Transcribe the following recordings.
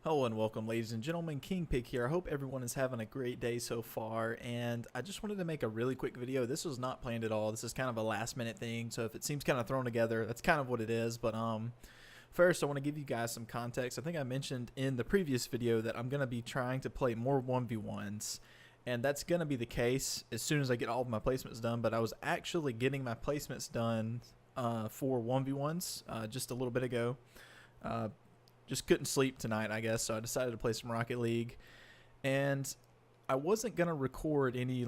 Hello and welcome, ladies and gentlemen. King Pig here. I hope everyone is having a great day so far, and I just wanted to make a really quick video. This was not planned at all. This is kind of a last minute thing, so if it seems kind of thrown together, that's kind of what it is. But first I want to give you guys some context. I think I mentioned in the previous video that I'm going to be trying to play more 1v1s, and that's going to be the case as soon as I get all of my placements done. But I was actually getting my placements done for 1v1s just a little bit ago. Just couldn't sleep tonight, I guess, so I decided to play some Rocket League. And I wasn't going to record any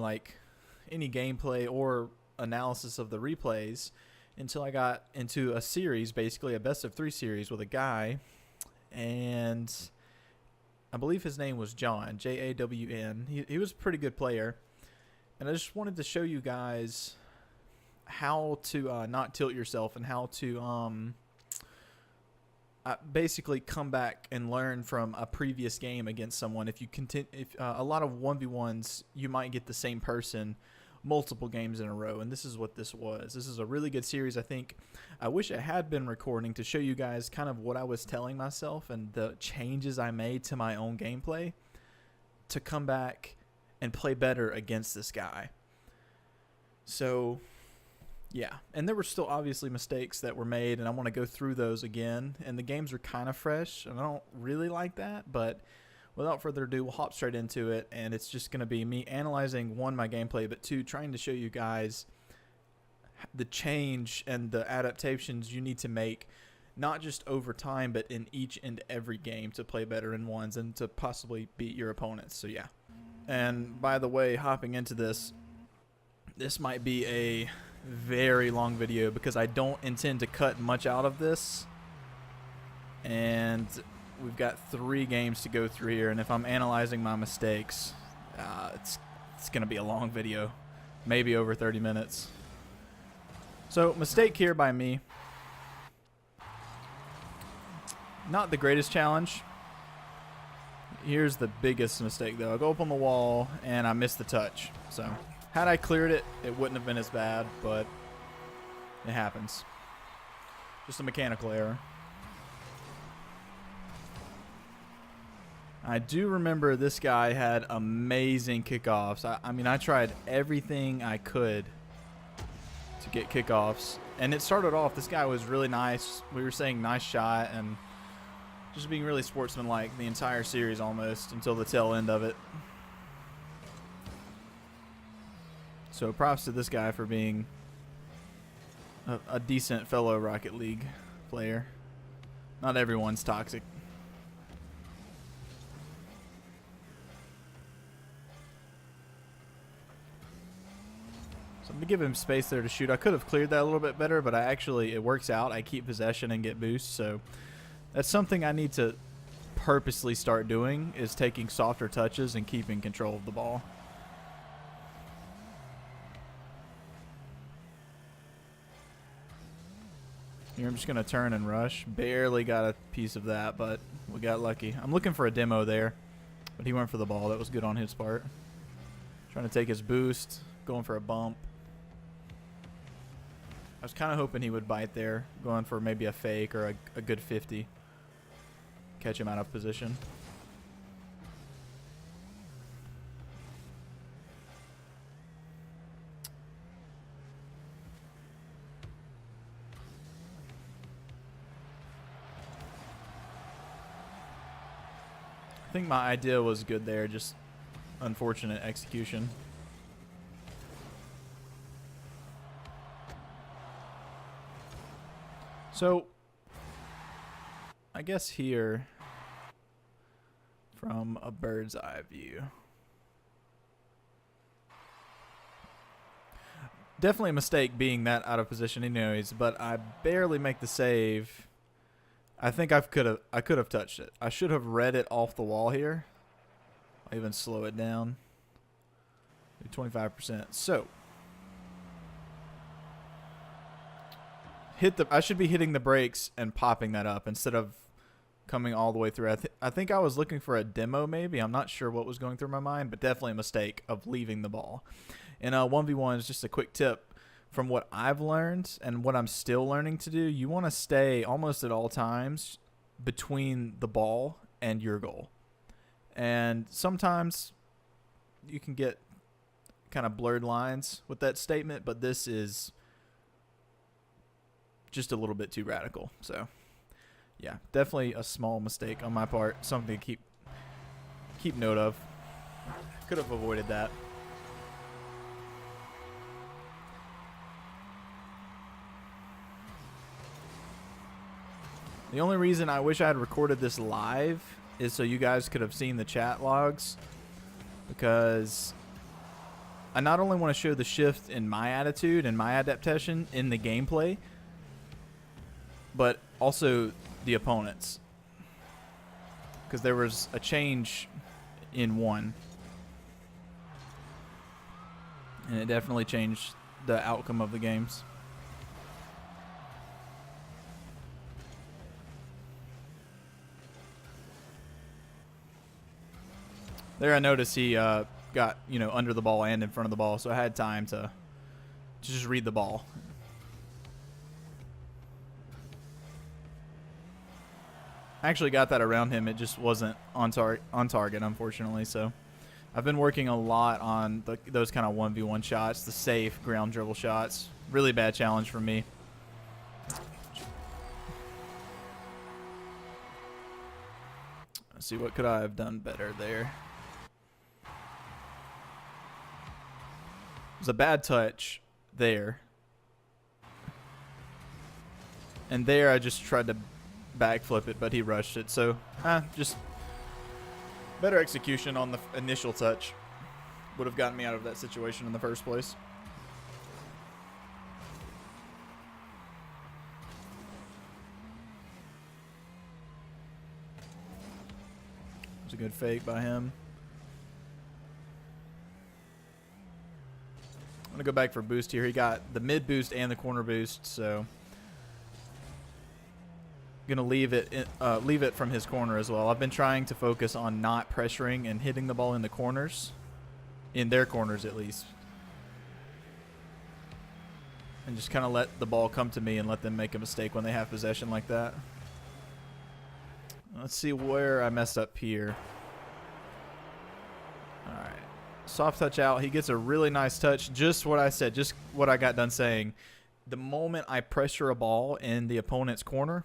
gameplay or analysis of the replays until I got into a series, basically a best of 3 series with a guy, and I believe his name was John, Jawn. He was a pretty good player, and I just wanted to show you guys how to not tilt yourself and how to basically come back and learn from a previous game against someone. If a lot of 1v1s, you might get the same person multiple games in a row, and this is what this was. This is a really good series. I wish I had been recording to show you guys kind of what I was telling myself and the changes I made to my own gameplay to come back and play better against this guy. So yeah, and there were still obviously mistakes that were made, and I want to go through those again. And the games are kind of fresh, and I don't really like that, but without further ado, we'll hop straight into it, and it's just going to be me analyzing, 1, my gameplay, but 2, trying to show you guys the change and the adaptations you need to make, not just over time, but in each and every game to play better in ones and to possibly beat your opponents. So yeah. And by the way, hopping into this might be a very long video because I don't intend to cut much out of this, and we've got 3 games to go through here, and if I'm analyzing my mistakes, it's gonna be a long video, maybe over 30 minutes. So mistake here by me, not the greatest challenge. Here's the biggest mistake though. I go up on the wall and I miss the touch. So had I cleared it, it wouldn't have been as bad, but it happens. Just a mechanical error. I do remember this guy had amazing kickoffs. I mean, I tried everything I could to get kickoffs, and it started off, this guy was really nice. We were saying nice shot and just being really sportsmanlike the entire series almost until the tail end of it. So props to this guy for being a decent fellow Rocket League player. Not everyone's toxic. So I'm going to give him space there to shoot. I could have cleared that a little bit better, but it works out. I keep possession and get boosts, so that's something I need to purposely start doing, is taking softer touches and keeping control of the ball. Here I'm just going to turn and rush. Barely got a piece of that, but we got lucky. I'm looking for a demo there, but he went for the ball. That was good on his part. Trying to take his boost, going for a bump. I was kind of hoping he would bite there, going for maybe a fake or a good 50. Catch him out of position. I think my idea was good there, just unfortunate execution. So I guess here, from a bird's eye view, definitely a mistake being that out of position anyways, but I barely make the save. I think I could have touched it. I should have read it off the wall here. I'll even slow it down. 25%. So I should be hitting the brakes and popping that up instead of coming all the way through. I think I was looking for a demo maybe. I'm not sure what was going through my mind, but definitely a mistake of leaving the ball. And 1v1 is just a quick tip. From what I've learned and what I'm still learning to do, you want to stay almost at all times between the ball and your goal. And sometimes you can get kind of blurred lines with that statement, but this is just a little bit too radical. So yeah, definitely a small mistake on my part, something to keep note of. Could have avoided that. The only reason I wish I had recorded this live is so you guys could have seen the chat logs, because I not only want to show the shift in my attitude and my adaptation in the gameplay, but also the opponents, because there was a change in one, and it definitely changed the outcome of the games. There I noticed he got, under the ball and in front of the ball, so I had time to just read the ball. I actually got that around him. It just wasn't on target, unfortunately. So I've been working a lot on those kind of 1v1 shots, the safe ground dribble shots. Really bad challenge for me. Let's see, what could I have done better there? It was a bad touch there. And there I just tried to backflip it, but he rushed it. So, just better execution on the initial touch would have gotten me out of that situation in the first place. It was a good fake by him. I'm going to go back for boost here. He got the mid boost and the corner boost, so I'm going to leave it from his corner as well. I've been trying to focus on not pressuring and hitting the ball in the corners, in their corners at least, and just kind of let the ball come to me and let them make a mistake when they have possession like that. Let's see where I messed up here. All right. Soft touch out. He gets a really nice touch. Just what I said. Just what I got done saying. The moment I pressure a ball in the opponent's corner,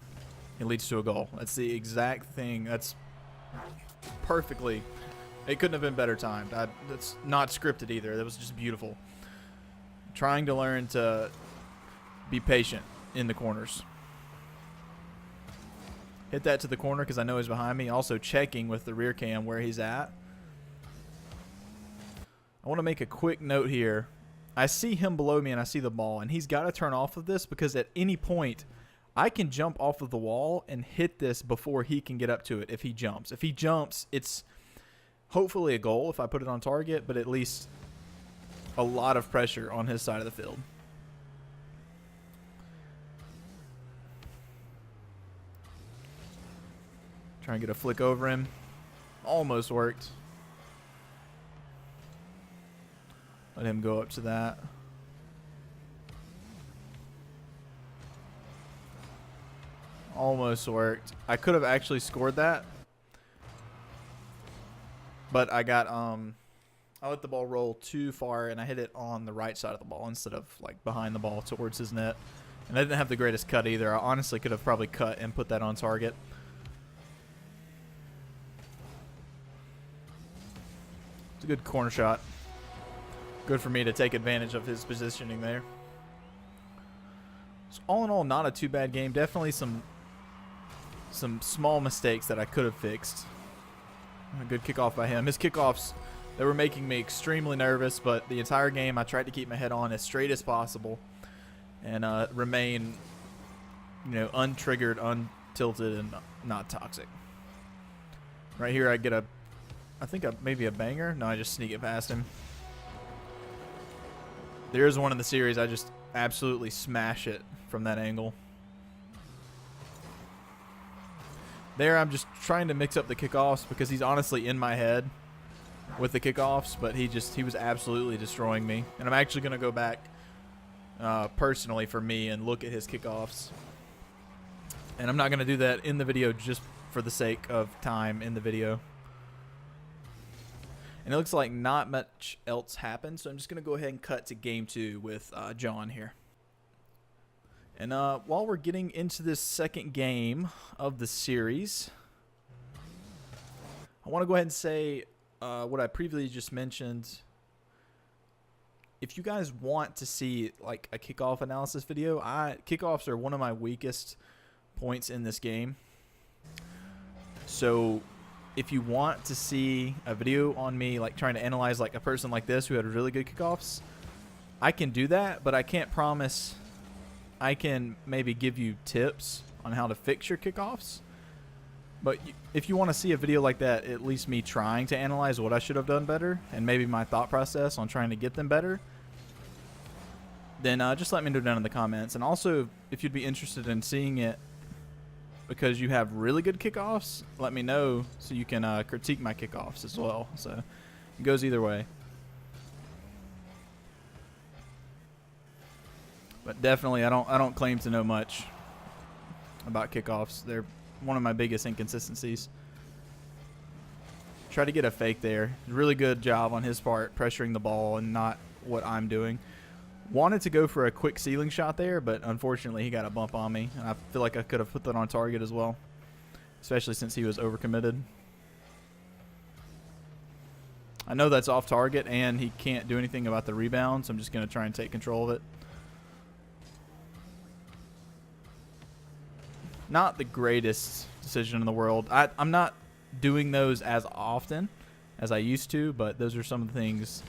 it leads to a goal. That's the exact thing. That's perfectly. It couldn't have been better timed. That's not scripted either. That was just beautiful. Trying to learn to be patient in the corners. Hit that to the corner because I know he's behind me. Also checking with the rear cam where he's at. I want to make a quick note here. I see him below me and I see the ball, and he's got to turn off of this because at any point I can jump off of the wall and hit this before he can get up to it if he jumps. If he jumps, it's hopefully a goal if I put it on target, but at least a lot of pressure on his side of the field. Try and get a flick over him. Almost worked. Let him go up to that. Almost worked. I could have actually scored that, but I got I let the ball roll too far and I hit it on the right side of the ball instead of like behind the ball towards his net. And I didn't have the greatest cut either. I honestly could have probably cut and put that on target. It's a good corner shot. Good for me to take advantage of his positioning there. So all in all, not a too bad game. Definitely some small mistakes that I could have fixed. A good kickoff by him. His kickoffs, they were making me extremely nervous, but the entire game I tried to keep my head on as straight as possible and remain, untriggered, untilted, and not toxic. Right here I get maybe a banger. No, I just sneak it past him. There's one in the series I just absolutely smash it from that angle. There I'm just trying to mix up the kickoffs because he's honestly in my head with the kickoffs, but he was absolutely destroying me. And I'm actually going to go back personally for me and look at his kickoffs. And I'm not going to do that in the video just for the sake of time in the video. And it looks like not much else happened, so I'm just going to go ahead and cut to game 2 with John here. And while we're getting into this second game of the series, I want to go ahead and say what I previously just mentioned. If you guys want to see like a kickoff analysis video, kickoffs are one of my weakest points in this game. So if you want to see a video on me like trying to analyze like a person like this who had really good kickoffs, I can do that, but I can't promise. I can maybe give you tips on how to fix your kickoffs. But if you want to see a video like that, at least me trying to analyze what I should have done better and maybe my thought process on trying to get them better, then just let me know down in the comments. And also, if you'd be interested in seeing it because you have really good kickoffs, let me know so you can critique my kickoffs as well. So it goes either way. But definitely, I don't claim to know much about kickoffs. They're one of my biggest inconsistencies. Try to get a fake there. Really good job on his part, pressuring the ball and not what I'm doing. Wanted to go for a quick ceiling shot there, but unfortunately he got a bump on me. And I feel like I could have put that on target as well, especially since he was overcommitted. I know that's off target and he can't do anything about the rebound, so I'm just going to try and take control of it. Not the greatest decision in the world. I'm not doing those as often as I used to, but those are some of the things,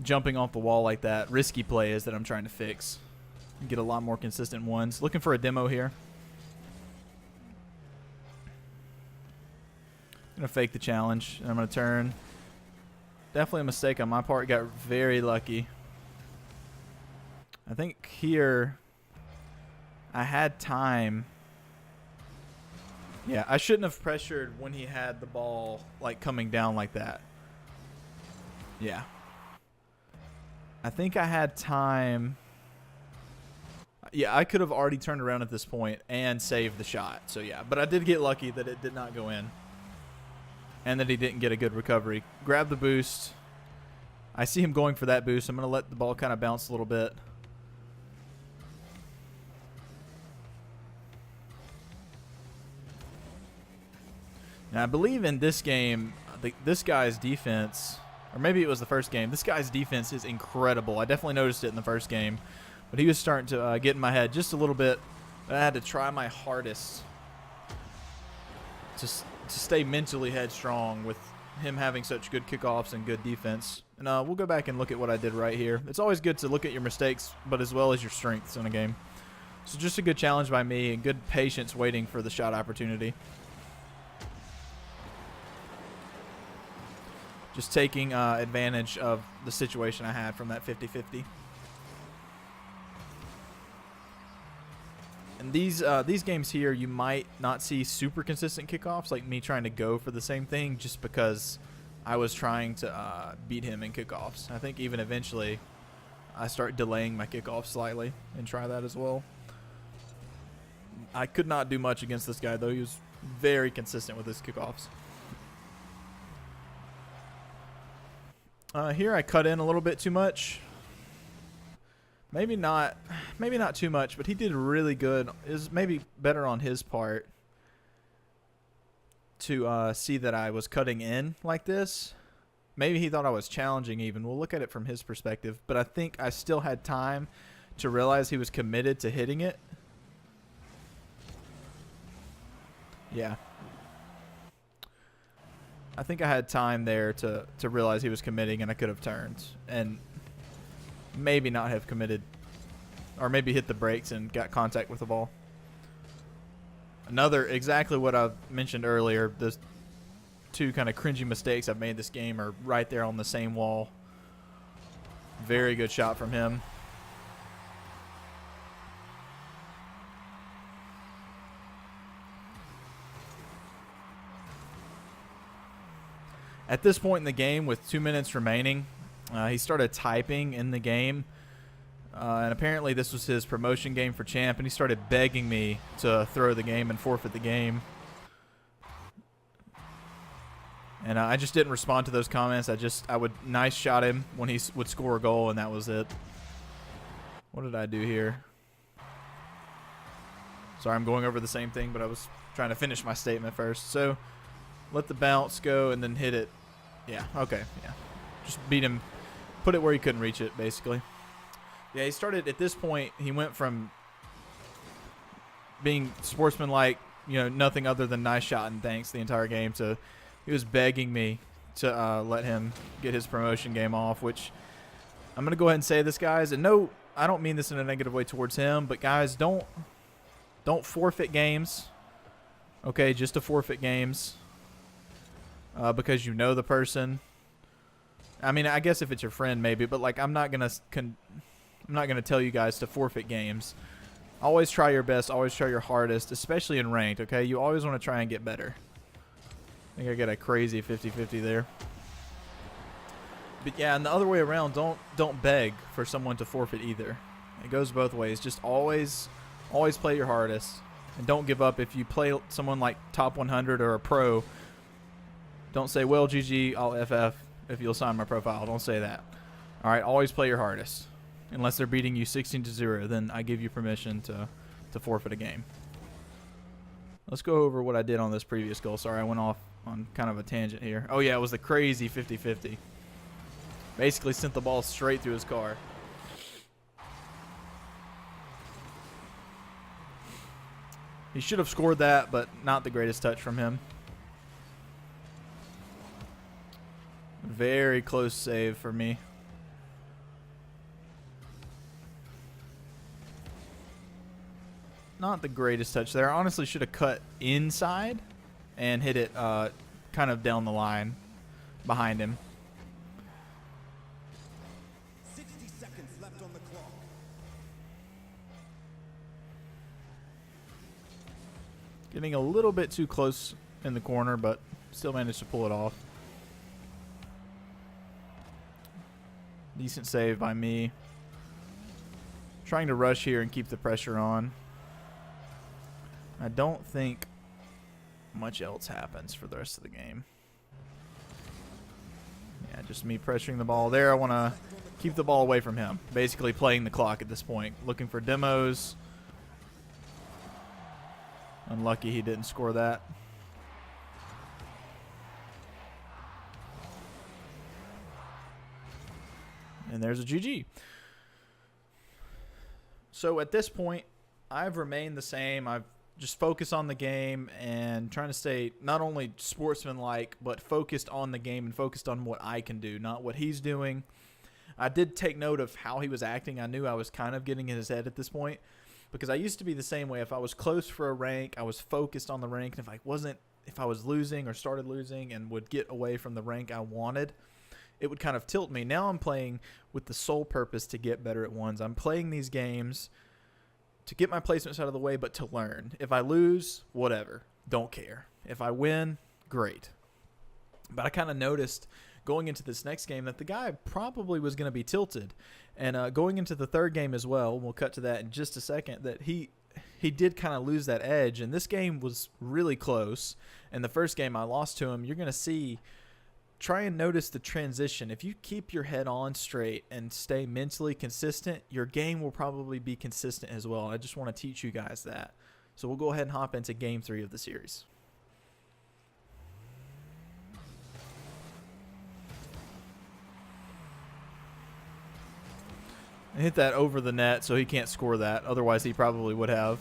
jumping off the wall like that, risky plays that I'm trying to fix. Get a lot more consistent ones. Looking for a demo here. Gonna fake the challenge, and I'm gonna turn. Definitely a mistake on my part. Got very lucky. I think here I had time. Yeah, I shouldn't have pressured when he had the ball like coming down like that. Yeah. I think I had time. Yeah, I could have already turned around at this point and saved the shot. So yeah, but I did get lucky that it did not go in. And that he didn't get a good recovery. Grab the boost. I see him going for that boost. I'm going to let the ball kind of bounce a little bit. Now, I believe in this game, this guy's defense, or maybe it was the first game, this guy's defense is incredible. I definitely noticed it in the first game. But he was starting to get in my head just a little bit. I had to try my hardest to stay mentally headstrong with him having such good kickoffs and good defense. And we'll go back and look at what I did right here. It's always good to look at your mistakes, but as well as your strengths in a game. So just a good challenge by me and good patience waiting for the shot opportunity. Just taking advantage of the situation I had from that 50-50. And these games here, you might not see super consistent kickoffs, like me trying to go for the same thing just because I was trying to beat him in kickoffs. I think even eventually I start delaying my kickoff slightly and try that as well. I could not do much against this guy, though. He was very consistent with his kickoffs. Here I cut in a little bit too much. Maybe not too much, but he did really good. It was maybe better on his part to see that I was cutting in like this. Maybe he thought I was challenging even. We'll look at it from his perspective. But I think I still had time to realize he was committed to hitting it. Yeah. I think I had time there to realize he was committing, and I could have turned and maybe not have committed, or maybe hit the brakes and got contact with the ball. Another, exactly what I mentioned earlier, the two kind of cringy mistakes I've made this game are right there on the same wall. Very good shot from him. At this point in the game, with 2 minutes remaining, he started typing in the game. And apparently this was his promotion game for champ, and he started begging me to throw the game and forfeit the game. And I just didn't respond to those comments. I would nice shot him when he would score a goal, and that was it. What did I do here? Sorry, I'm going over the same thing, but I was trying to finish my statement first. So, let the bounce go and then hit it. Yeah, okay, yeah. Just beat him, put it where he couldn't reach it, basically. Yeah, he started, at this point, he went from being sportsmanlike, you know, nothing other than nice shot and thanks the entire game, to he was begging me to let him get his promotion game off, which I'm going to go ahead and say this, guys. And no, I don't mean this in a negative way towards him, but guys, don't forfeit games. Okay, just to forfeit games because you know the person. I mean, I guess if it's your friend maybe, but like I'm not going to tell you guys to forfeit games. Always try your best, always try your hardest, especially in ranked, okay? You always want to try and get better. I think I got a crazy 50-50 there. But yeah, and the other way around, don't beg for someone to forfeit either. It goes both ways. Just always play your hardest. And don't give up. If you play someone like top 100 or a pro, don't say, well, GG, I'll FF if you'll sign my profile. Don't say that. All right, always play your hardest. Unless they're beating you 16-0, then I give you permission to forfeit a game. Let's go over what I did on this previous goal. Sorry, I went off on kind of a tangent here. Oh, yeah, it was the crazy 50-50. Basically sent the ball straight through his car. He should have scored that, but not the greatest touch from him. Very close save for me. Not the greatest touch there. I honestly should have cut inside and hit it kind of down the line behind him. 60 seconds left on the clock. Getting a little bit too close in the corner, but still managed to pull it off. Decent save by me. Trying to rush here and keep the pressure on. I don't think much else happens for the rest of the game. Yeah, just me pressuring the ball there. I want to keep the ball away from him. Basically playing the clock at this point. Looking for demos. Unlucky he didn't score that. And there's a GG. So at this point, I've remained the same. I've just focused on the game and trying to stay not only sportsmanlike, but focused on the game and focused on what I can do, not what he's doing. I did take note of how he was acting. I knew I was kind of getting in his head at this point because I used to be the same way. If I was close for a rank, I was focused on the rank. And if I was losing or started losing and would get away from the rank I wanted, it would kind of tilt me. Now I'm playing with the sole purpose to get better at ones. I'm playing these games to get my placements out of the way, but to learn. If I lose, whatever. Don't care. If I win, great. But I kind of noticed going into this next game that the guy probably was going to be tilted. And going into the third game as well, we'll cut to that in just a second, that he did kind of lose that edge. And this game was really close. And the first game I lost to him, you're going to see, try and notice the transition. If you keep your head on straight and stay mentally consistent, your game will probably be consistent as well. I just want to teach you guys that. So we'll go ahead and hop into game 3 of the series. I hit that over the net, so he can't score that. Otherwise, he probably would have.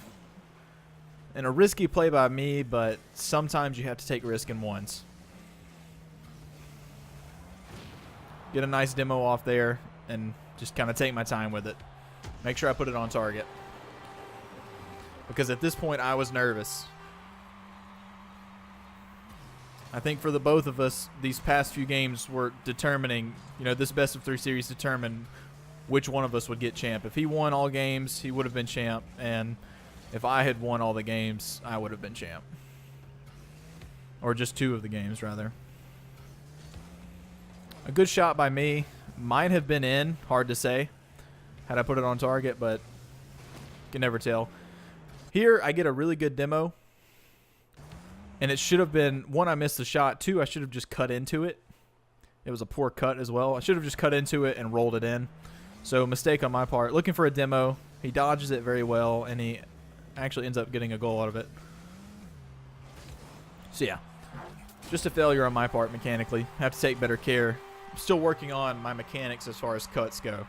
And a risky play by me, but sometimes you have to take risk in ones. Get a nice demo off there and just kind of take my time with it. Make sure I put it on target. Because at this point, I was nervous. I think for the both of us, these past few games were determining, this best of 3 series determined which one of us would get champ. If he won all games, he would have been champ. And if I had won all the games, I would have been champ. Or just 2 of the games, rather. A good shot by me. Might have been in. Hard to say. Had I put it on target, but can never tell. Here, I get a really good demo. And it should have been, one, I missed the shot. Two, I should have just cut into it. It was a poor cut as well. I should have just cut into it and rolled it in. So mistake on my part. Looking for a demo. He dodges it very well, and he actually ends up getting a goal out of it. So yeah, just a failure on my part mechanically. Have to take better care. I'm still working on my mechanics as far as cuts go.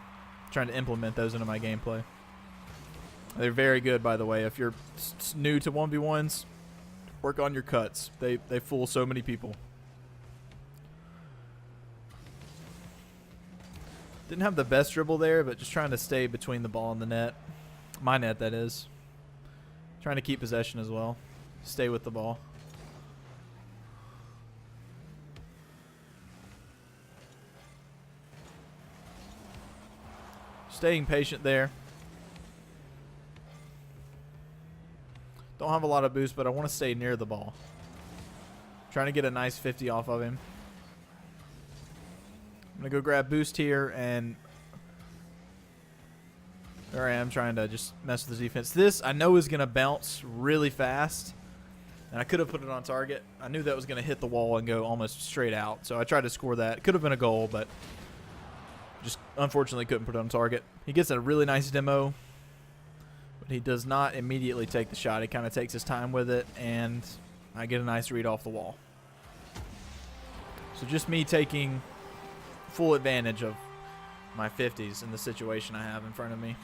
Trying to implement those into my gameplay. They're very good, by the way. If you're new to 1v1s, work on your cuts. They fool so many people. Didn't have the best dribble there, but just trying to stay between the ball and the net. My net, that is. Trying to keep possession as well. Stay with the ball. Staying patient there. Don't have a lot of boost, but I want to stay near the ball. Trying to get a nice 50 off of him. I'm going to go grab boost here, and there I am trying to just mess with the defense. This I know is going to bounce really fast, and I could have put it on target. I knew that was going to hit the wall and go almost straight out, so I tried to score that. Could have been a goal, but just unfortunately couldn't put it on target. He gets a really nice demo, but he does not immediately take the shot. He kind of takes his time with it, and I get a nice read off the wall. So just me taking full advantage of my 50s in the situation I have in front of me.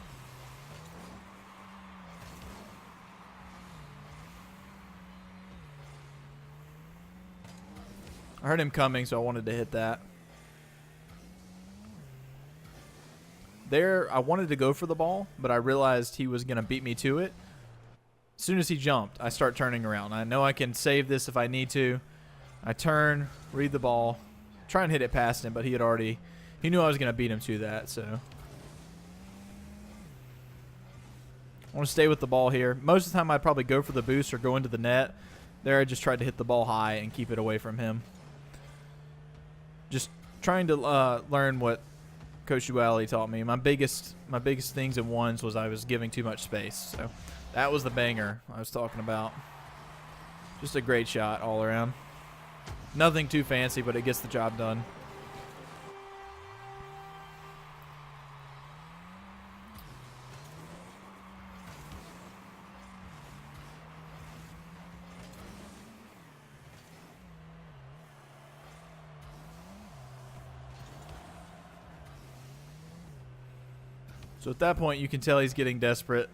I heard him coming, so I wanted to hit that. There, I wanted to go for the ball, but I realized he was going to beat me to it. As soon as he jumped, I start turning around. I know I can save this if I need to. I turn, read the ball, try and hit it past him, but he knew I was going to beat him to that, so. I want to stay with the ball here. Most of the time I'd probably go for the boost or go into the net. There I just tried to hit the ball high and keep it away from him. Just trying to learn what Coach Uali taught me. My biggest things in ones was I was giving too much space. So that was the banger I was talking about. Just a great shot all around. Nothing too fancy, but it gets the job done. So at that point, you can tell he's getting desperate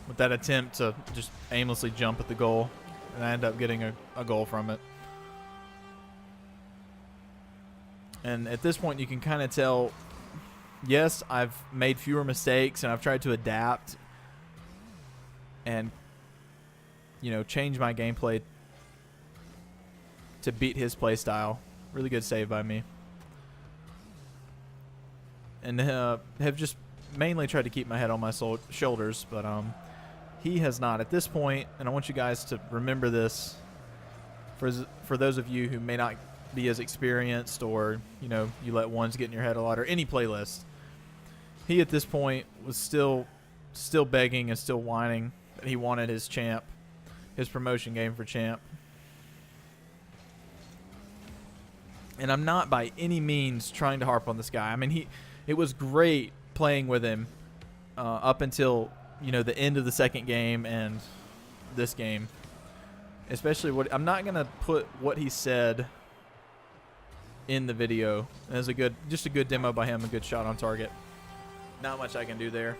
with that attempt to just aimlessly jump at the goal. And I end up getting a goal from it. And at this point, you can kind of tell, yes, I've made fewer mistakes and I've tried to adapt and, change my gameplay to beat his play style. Really good save by me. And have just mainly tried to keep my head on my shoulders, but he has not at this point. And I want you guys to remember this for those of you who may not be as experienced, or you let ones get in your head a lot, or any playlist. He at this point was still begging and still whining that he wanted his promotion game for champ. And I'm not by any means trying to harp on this guy. I mean, it was great playing with him up until, the end of the second game and this game. Especially I'm not going to put what he said in the video. As just a good demo by him, a good shot on target. Not much I can do there.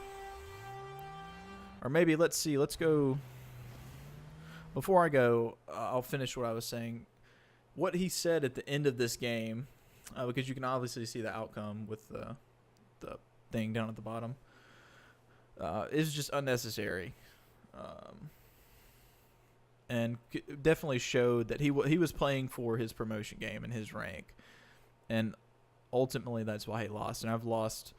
Or maybe, let's see, let's go. Before I go, I'll finish what I was saying. What he said at the end of this game, because you can obviously see the outcome with the thing down at the bottom, is just unnecessary, and definitely showed that he was playing for his promotion game and his rank, and ultimately that's why he lost. And I've lost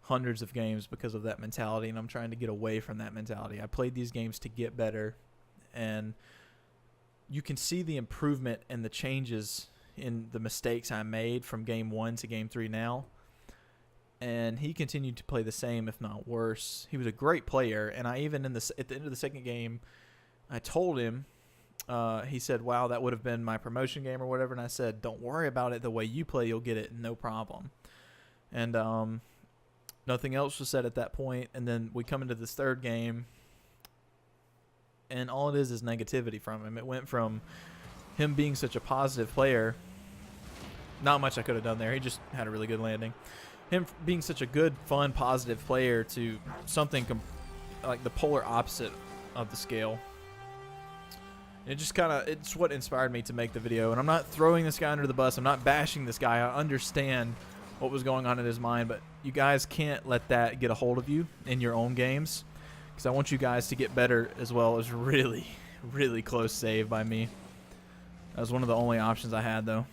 hundreds of games because of that mentality, and I'm trying to get away from that mentality. I played these games to get better, and you can see the improvement and the changes in the mistakes I made from game 1 to game 3 now. And he continued to play the same, if not worse. He was a great player, and I even at the end of the second game I told him, he said, wow, that would have been my promotion game or whatever. And I said, don't worry about it. The way you play, you'll get it. No problem. And nothing else was said at that point. And then we come into this third game, and all it is negativity from him. It went from him being such a positive player. Not much I could have done there. He just had a really good landing. Him being such a good, fun, positive player to something like the polar opposite of the scale. It just kind of, it's what inspired me to make the video. And I'm not throwing this guy under the bus. I'm not bashing this guy. I understand what was going on in his mind, but you guys can't let that get a hold of you in your own games, because I want you guys to get better as well. As really, really close save by me. That was one of the only options I had, though.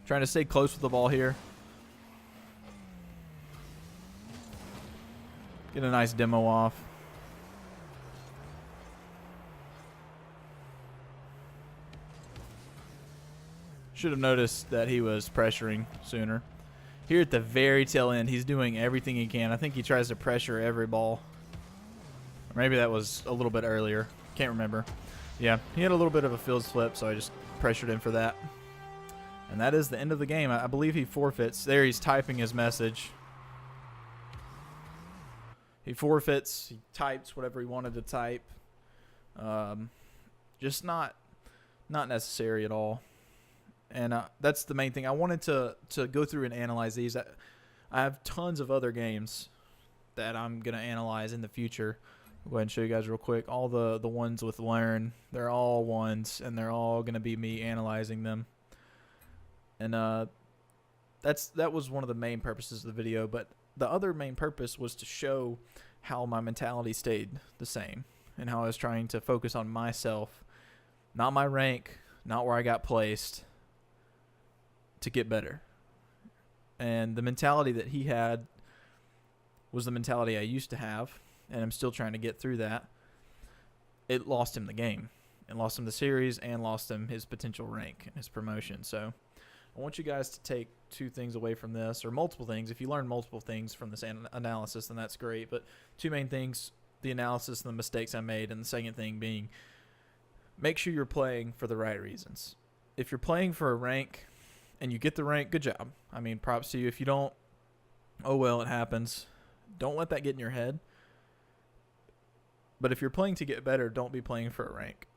Trying to stay close with the ball here. Get a nice demo off. Should have noticed that he was pressuring sooner. Here at the very tail end, he's doing everything he can. I think he tries to pressure every ball. Or maybe that was a little bit earlier. Can't remember. Yeah, he had a little bit of a field flip, so I just pressured him for that. And that is the end of the game. I believe he forfeits. There, he's typing his message. He forfeits. He types whatever he wanted to type. Just not necessary at all. And that's the main thing. I wanted to go through and analyze these. I have tons of other games that I'm going to analyze in the future. I'll go ahead and show you guys real quick. All the ones with Learn, they're all ones, and they're all going to be me analyzing them. And that was one of the main purposes of the video. But the other main purpose was to show how my mentality stayed the same, and how I was trying to focus on myself, not my rank, not where I got placed, to get better. And the mentality that he had was the mentality I used to have, and I'm still trying to get through that. It lost him the game, and lost him the series, and lost him his potential rank and his promotion. So I want you guys to take two things away from this, or multiple things. If you learn multiple things from this analysis, then that's great. But two main things: the analysis and the mistakes I made, and the second thing being, make sure you're playing for the right reasons. If you're playing for a rank and you get the rank, good job. I mean, props to you. If you don't, oh well, it happens. Don't let that get in your head. But if you're playing to get better, don't be playing for a rank.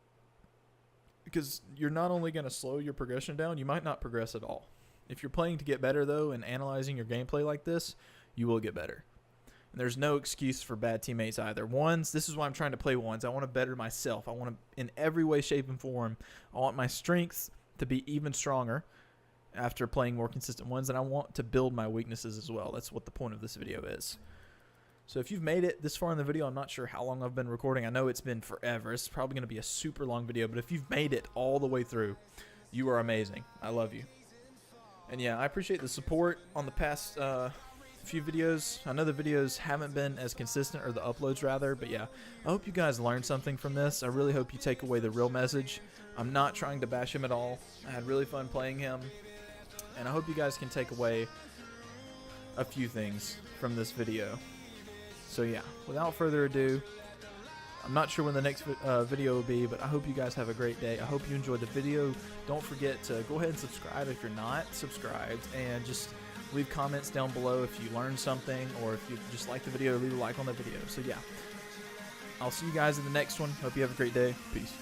Because you're not only going to slow your progression down, you might not progress at all. If you're playing to get better, though, and analyzing your gameplay like this, you will get better. And there's no excuse for bad teammates either. Ones, this is why I'm trying to play ones. I want to better myself. I want to, in every way, shape, and form, I want my strengths to be even stronger after playing more consistent ones, and I want to build my weaknesses as well. That's what the point of this video is. So if you've made it this far in the video, I'm not sure how long I've been recording. I know it's been forever. It's probably going to be a super long video, but if you've made it all the way through, you are amazing. I love you. And yeah, I appreciate the support on the past few videos. I know the videos haven't been as consistent, or the uploads rather, but yeah, I hope you guys learned something from this. I really hope you take away the real message. I'm not trying to bash him at all. I had really fun playing him, and I hope you guys can take away a few things from this video. So yeah, without further ado, I'm not sure when the next video will be, but I hope you guys have a great day. I hope you enjoyed the video. Don't forget to go ahead and subscribe if you're not subscribed, and just leave comments down below if you learned something, or if you just like the video, leave a like on the video. So yeah, I'll see you guys in the next one. Hope you have a great day. Peace.